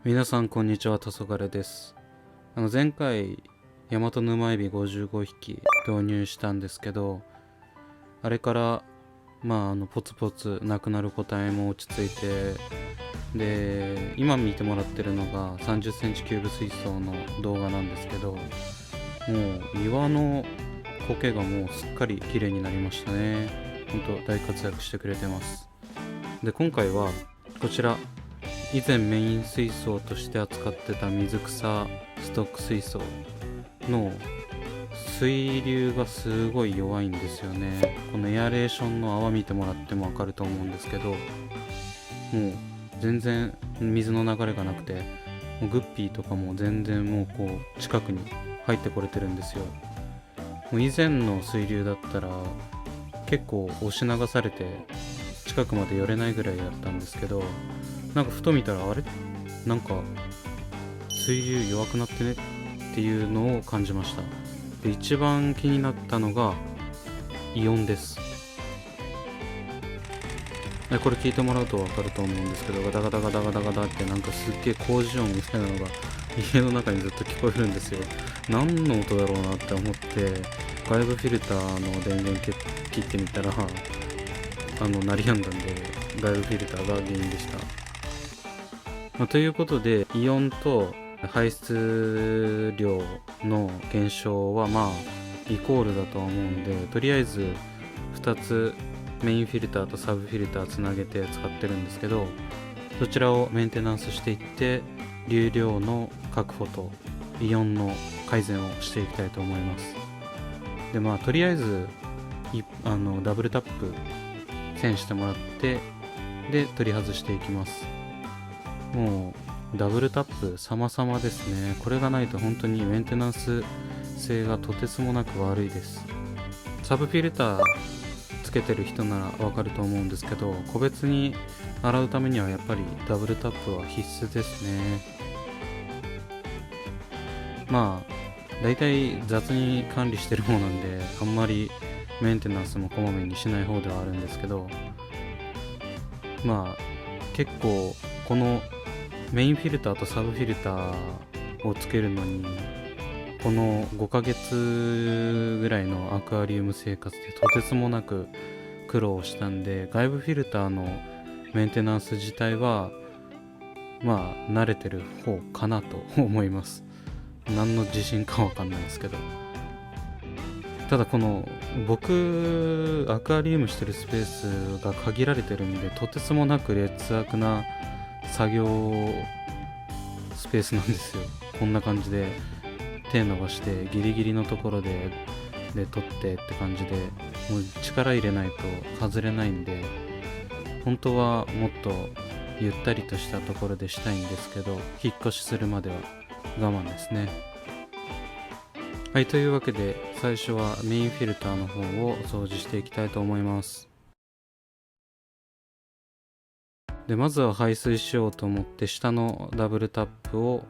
皆さんこんにちは、たそがれです。前回ヤマトヌマエビ55匹導入したんですけど、あれからポツポツなくなる個体も落ち着いて、で今見てもらってるのが30センチキューブ水槽の動画なんですけど、もう岩の苔がもうすっかり綺麗になりましたね。ほんと大活躍してくれてます。で今回はこちら、以前メイン水槽として扱ってた水草ストック水槽の水流がすごい弱いんですよね。このエアレーションの泡見てもらっても分かると思うんですけど、もう全然水の流れがなくて、もうグッピーとかも全然もうこう近くに入ってこれてるんですよ。もう以前の水流だったら結構押し流されて近くまで寄れないぐらいだったんですけど、なんかふと見たらあれ、なんか水流弱くなってねっていうのを感じました。で一番気になったのがイオンです。これ聞いてもらうと分かると思うんですけど、ガタガタガタガタガタってなんかすっげえ工事音みたいなのが家の中にずっと聞こえるんですよ。何の音だろうなって思って外部フィルターの電源切ってみたら鳴りやんだんで、外部フィルターが原因でした。ということで、イオンと排出量の減少はイコールだとは思うんで、とりあえず2つメインフィルターとサブフィルターつなげて使ってるんですけど、そちらをメンテナンスしていって流量の確保とイオンの改善をしていきたいと思います。でとりあえずダブルタップ栓してもらって、で取り外していきます。もうダブルタップ様々ですね。これがないと本当にメンテナンス性がとてつもなく悪いです。サブフィルターつけてる人ならわかると思うんですけど、個別に洗うためにはやっぱりダブルタップは必須ですね。だいたい雑に管理してる方なんで、あんまりメンテナンスもこまめにしない方ではあるんですけど、結構このメインフィルターとサブフィルターをつけるのにこの5ヶ月ぐらいのアクアリウム生活でとてつもなく苦労したんで、外部フィルターのメンテナンス自体は慣れてる方かなと思います。何の自信かわかんないですけど、ただこの僕アクアリウムしてるスペースが限られてるんで、とてつもなく劣悪な作業スペースなんですよ。こんな感じで手伸ばしてギリギリのところで取ってって感じで、もう力入れないと外れないんで、本当はもっとゆったりとしたところでしたいんですけど、引っ越しするまでは我慢ですね。はい、というわけで最初はメインフィルターの方を掃除していきたいと思います。でまずは排水しようと思って下のダブルタップを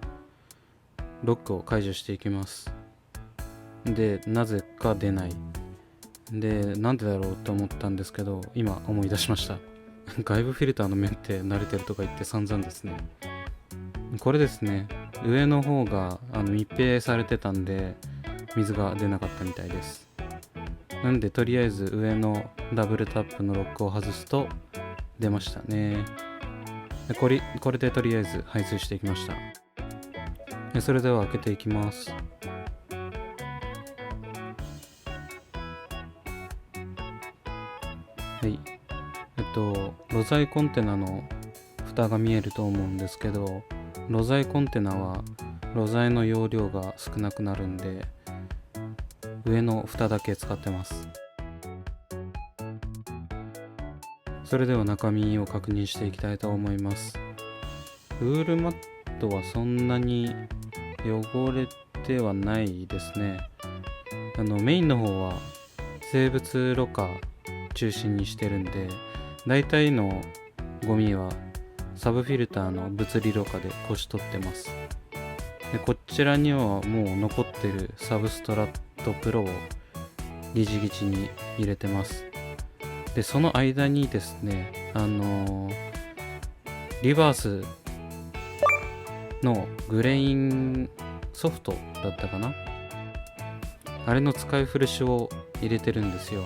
ロックを解除していきます。でなぜか出ない。でなんでだろうと思ったんですけど、今思い出しました。外部フィルターの面って慣れてるとか言って散々ですね。これですね、上の方が密閉されてたんで水が出なかったみたいです。なんでとりあえず上のダブルタップのロックを外すと出ましたね。でこれでとりあえず排水していきました。それでは開けていきます。はい、露材コンテナの蓋が見えると思うんですけど、露材コンテナは露材の容量が少なくなるんで上の蓋だけ使ってます。それでは中身を確認していきたいと思います。ウールマットはそんなに汚れてはないですね。メインの方は生物ろ過中心にしてるんで、大体のゴミはサブフィルターの物理ろ過でこし取ってます。でこちらにはもう残ってるサブストラットプロをリジギチに入れてます。でその間にですね、リバースのグレインソフトだったかな、あれの使い古しを入れてるんですよ。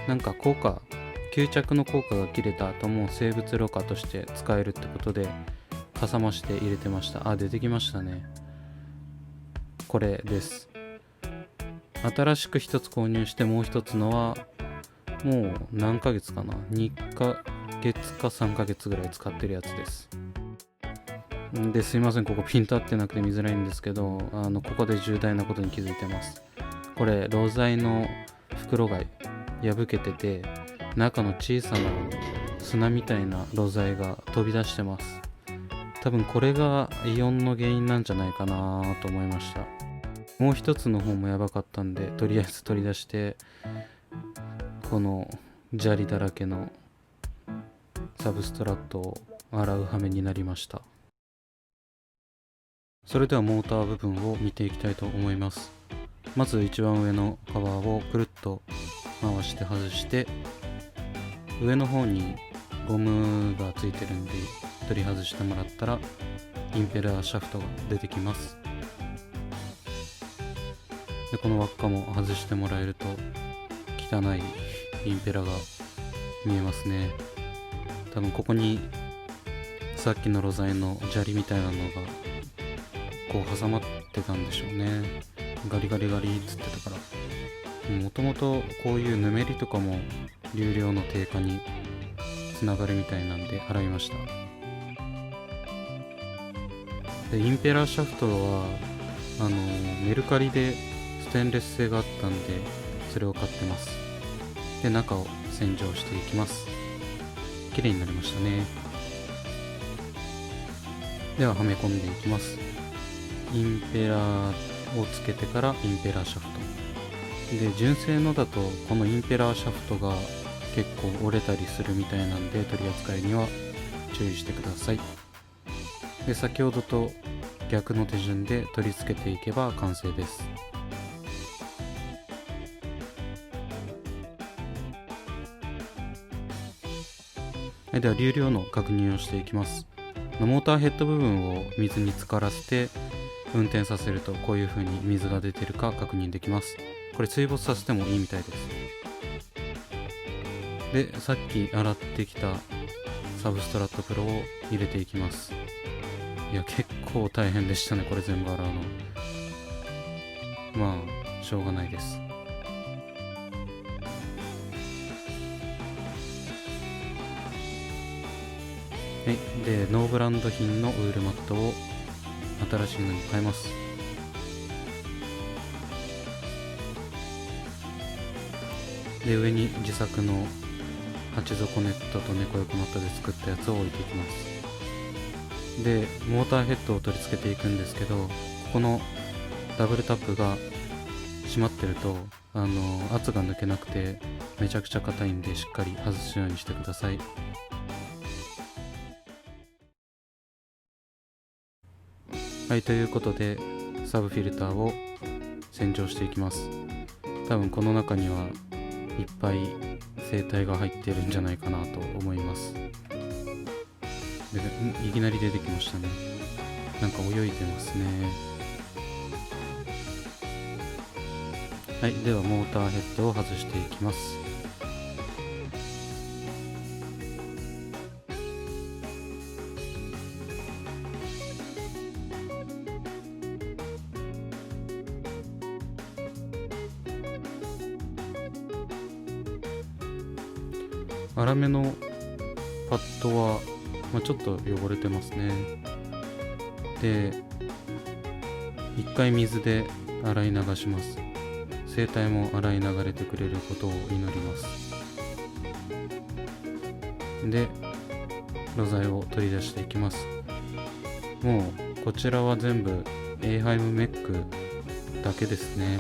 なんか吸着の効果が切れた後も生物ろ過として使えるってことでかさ増して入れてました。あ、出てきましたね。これです。新しく一つ購入して、もう一つのはもう何ヶ月かな、2ヶ月か3ヶ月ぐらい使ってるやつです。ですいません、ここピント合ってなくて見づらいんですけど、ここで重大なことに気づいてます。これろ材の袋が破けてて、中の小さな砂みたいなろ材が飛び出してます。多分これがイオンの原因なんじゃないかなと思いました。もう一つの方もやばかったんで、とりあえず取り出してこの砂利だらけのサブストラットを洗う羽目になりました。それではモーター部分を見ていきたいと思います。まず一番上のカバーをくるっと回して外して、上の方にゴムがついてるんで取り外してもらったらインペラーシャフトが出てきます。でこの輪っかも外してもらえると汚いインペラが見えますね。多分ここにさっきのろ材の砂利みたいなのがこう挟まってたんでしょうね。ガリガリガリっつってたから、もともとこういうぬめりとかも流量の低下につながるみたいなんで洗いました。でインペラーシャフトはメルカリでステンレス製があったんでそれを買ってます。で中を洗浄していきます。綺麗になりましたね。でははめ込んでいきます。インペラーをつけてからインペラーシャフトで、純正のだとこのインペラーシャフトが結構折れたりするみたいなんで、取り扱いには注意してください。で先ほどと逆の手順で取り付けていけば完成です。では流量の確認をしていきます。モーターヘッド部分を水に浸からせて運転させるとこういう風に水が出てるか確認できます。これ水没させてもいいみたいです。でさっき洗ってきたサブストラットプロを入れていきます。いや結構大変でしたね、これ全部洗うの。まあしょうがないです。はい、でノーブランド品のウールマットを新しいのに変えます。で上に自作の鉢底ネットと猫横マットで作ったやつを置いていきます。でモーターヘッドを取り付けていくんですけど、ここのダブルタップが閉まってると圧が抜けなくてめちゃくちゃ硬いんで、しっかり外すようにしてください。はい、ということでサブフィルターを洗浄していきます。多分この中にはいっぱい生態が入ってるんじゃないかなと思います。でいきなり出てきましたね。なんか泳いでますね。はい、ではモーターヘッドを外していきます。粗めのパッドは、ちょっと汚れてますね。で一回水で洗い流します。生体も洗い流れてくれることを祈ります。でろ材を取り出していきます。もうこちらは全部エイハイムメックだけですね。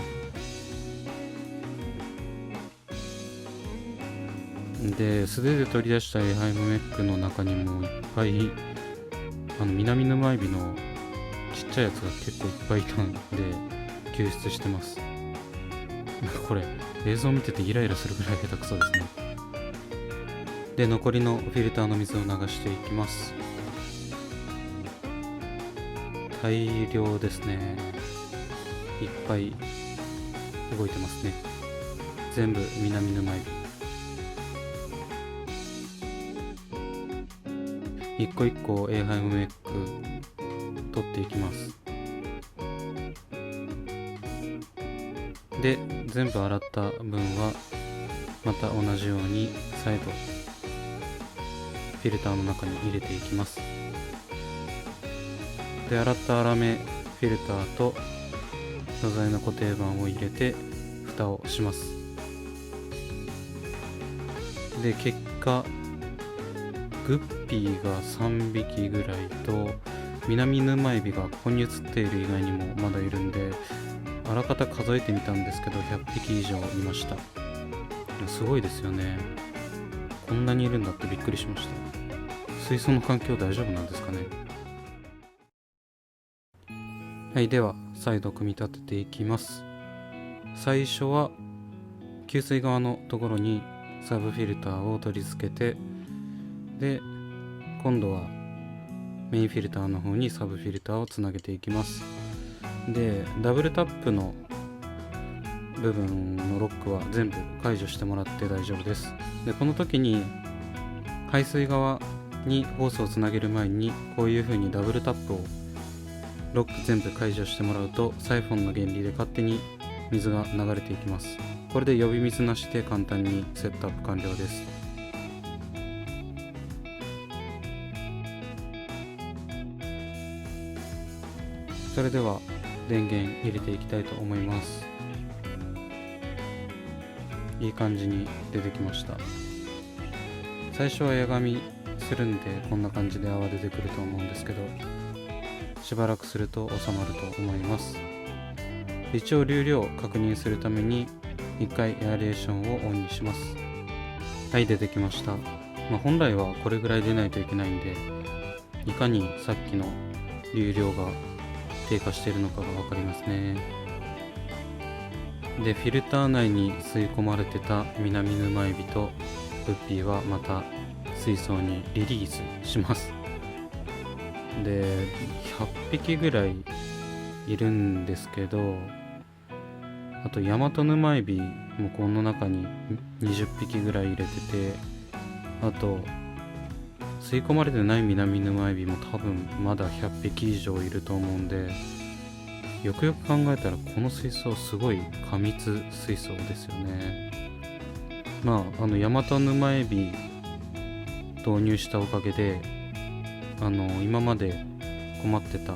で素手で取り出したエイハイムメックの中にもいっぱい南沼エビのちっちゃいやつが結構いっぱいいたんで救出してます。これ映像見ててイライラするぐらい下手くそですね。で残りのフィルターの水を流していきます。大量ですね。いっぱい動いてますね。全部南沼エビ。一個一個エーハイムエッグ取っていきます。で、全部洗った分はまた同じように再度フィルターの中に入れていきます。で、洗った粗めフィルターと素材の固定板を入れて蓋をします。で、結果グッピーが3匹ぐらいと南沼エビがここに映っている以外にもまだいるんで、あらかた数えてみたんですけど100匹以上いました。すごいですよね。こんなにいるんだってびっくりしました。水槽の環境大丈夫なんですかね。はい、では再度組み立てていきます。最初は給水側のところにサブフィルターを取り付けて、で今度はメインフィルターの方にサブフィルターをつなげていきます。で、ダブルタップの部分のロックは全部解除してもらって大丈夫です。で、この時に排水側にホースをつなげる前にこういう風にダブルタップをロック全部解除してもらうと、サイフォンの原理で勝手に水が流れていきます。これで呼び水なしで簡単にセットアップ完了です。それでは電源入れていきたいと思います。いい感じに出てきました。最初はエアガミするんでこんな感じで泡出てくると思うんですけど、しばらくすると収まると思います。一応流量を確認するために一回エアレーションをオンにします。はい、出てきました。本来はこれぐらい出ないといけないんで、いかにさっきの流量が低下しているのかが分かりますね。で、フィルター内に吸い込まれてた南沼エビとグッピーはまた水槽にリリースします。で、100匹ぐらいいるんですけど、あとヤマトヌマエビもこの中に20匹ぐらい入れてて、あと吸い込まれてない南沼エビも多分まだ100匹以上いると思うんで、よくよく考えたらこの水槽すごい過密水槽ですよね。ヤマトヌマエビ導入したおかげで今まで困ってた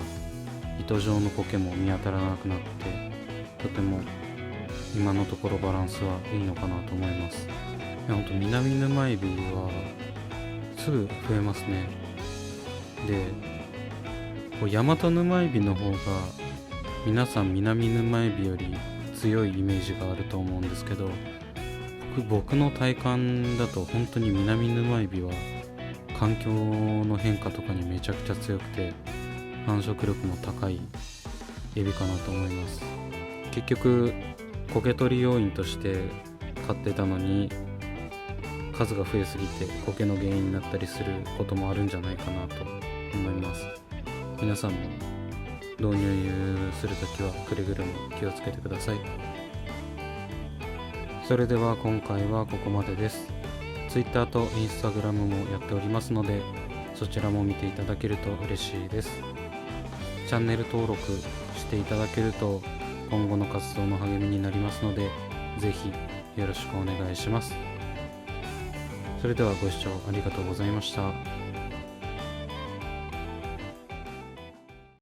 糸状の苔も見当たらなくなって、とても今のところバランスはいいのかなと思います。ほんと南沼エビはすぐ増えますね。で、ヤマトヌマエビの方が皆さん南沼エビより強いイメージがあると思うんですけど、僕の体感だと本当に南沼エビは環境の変化とかにめちゃくちゃ強くて繁殖力も高いエビかなと思います。結局苔取り要因として飼ってたのに数が増えすぎて苔の原因になったりすることもあるんじゃないかなと思います。皆さんも導入するときはくれぐれも気をつけてください。それでは今回はここまでです。Twitter と Instagram もやっておりますので、そちらも見ていただけると嬉しいです。チャンネル登録していただけると今後の活動の励みになりますので、ぜひよろしくお願いします。それではご視聴ありがとうございました。